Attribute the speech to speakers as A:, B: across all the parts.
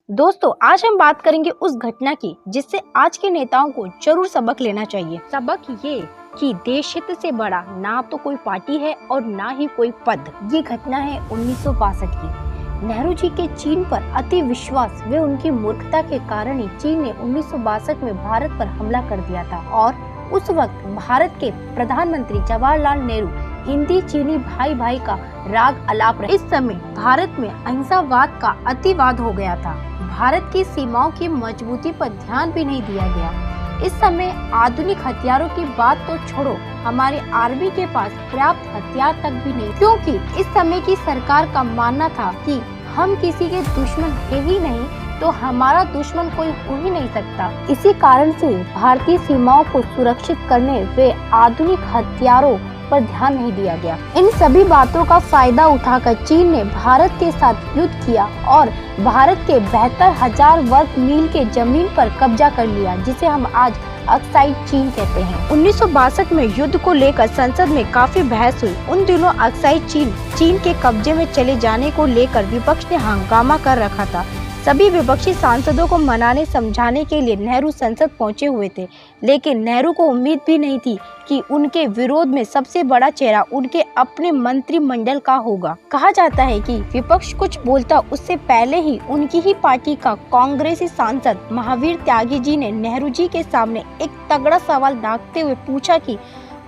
A: दोस्तों, आज हम बात करेंगे उस घटना की जिससे आज के नेताओं को जरूर सबक लेना चाहिए। सबक ये कि देश हित से बड़ा ना तो कोई पार्टी है और ना ही कोई पद। ये घटना है 1962 की। नेहरू जी के चीन पर अति विश्वास व उनकी मूर्खता के कारण ही चीन ने 1962 में भारत पर हमला कर दिया था और उस वक्त भारत के प्रधानमंत्री जवाहरलाल नेहरू हिंदी चीनी भाई भाई का राग अलाप रहे। इस समय भारत में अहिंसावाद का अतिवाद हो गया था। भारत की सीमाओं की मजबूती पर ध्यान भी नहीं दिया गया। इस समय आधुनिक हथियारों की बात तो छोड़ो, हमारे आर्मी के पास पर्याप्त हथियार तक भी नहीं, क्योंकि इस समय की सरकार का मानना था कि हम किसी के दुश्मन है ही नहीं तो हमारा दुश्मन कोई हो ही नहीं सकता। इसी कारण से भारतीय सीमाओं को सुरक्षित करने व आधुनिक हथियारों पर ध्यान नहीं दिया गया। इन सभी बातों का फायदा उठाकर चीन ने भारत के साथ युद्ध किया और भारत के 72,000 वर्ग मील के जमीन पर कब्जा कर लिया, जिसे हम आज अक्साई चीन कहते हैं। 1962 में युद्ध को लेकर संसद में काफी बहस हुई। उन दिनों अक्साई चीन के कब्जे में चले जाने को लेकर विपक्ष ने हंगामा कर रखा था। सभी विपक्षी सांसदों को मनाने समझाने के लिए नेहरू संसद पहुंचे हुए थे, लेकिन नेहरू को उम्मीद भी नहीं थी कि उनके विरोध में सबसे बड़ा चेहरा उनके अपने मंत्रिमंडल का होगा। कहा जाता है कि विपक्ष कुछ बोलता उससे पहले ही उनकी ही पार्टी का कांग्रेसी सांसद महावीर त्यागी जी ने नेहरू जी के सामने एक तगड़ा सवाल दागते हुए पूछा कि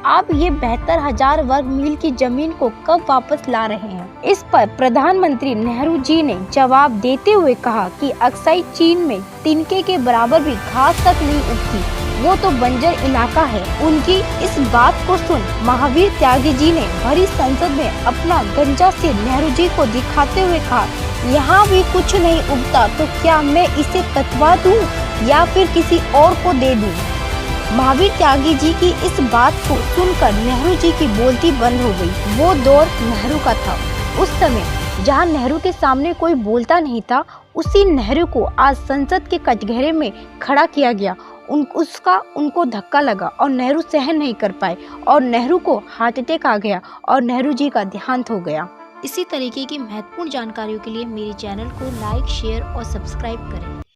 A: आप ये 72,000 वर्ग मील की जमीन को कब वापस ला रहे हैं। इस पर प्रधानमंत्री नेहरू जी ने जवाब देते हुए कहा कि अक्साई चीन में तिनके के बराबर भी घास तक नहीं उगती, वो तो बंजर इलाका है। उनकी इस बात को सुन महावीर त्यागी जी ने भरी संसद में अपना गंजा सिर नेहरू जी को दिखाते हुए कहा, यहाँ भी कुछ नहीं उगता तो क्या मैं इसे कटवा दूं या फिर किसी और को दे दूं। महावीर त्यागी जी की इस बात को सुनकर नेहरू जी की बोलती बंद हो गई। वो दौर नेहरू का था। उस समय जहां नेहरू के सामने कोई बोलता नहीं था, उसी नेहरू को आज संसद के कटघरे में खड़ा किया गया। उनको धक्का लगा और नेहरू सहन नहीं कर पाए और नेहरू को हार्ट अटैक आ गया और नेहरू जी का देहांत हो गया। इसी तरीके की महत्वपूर्ण जानकारियों के लिए मेरे चैनल को लाइक, शेयर और सब्सक्राइब करें।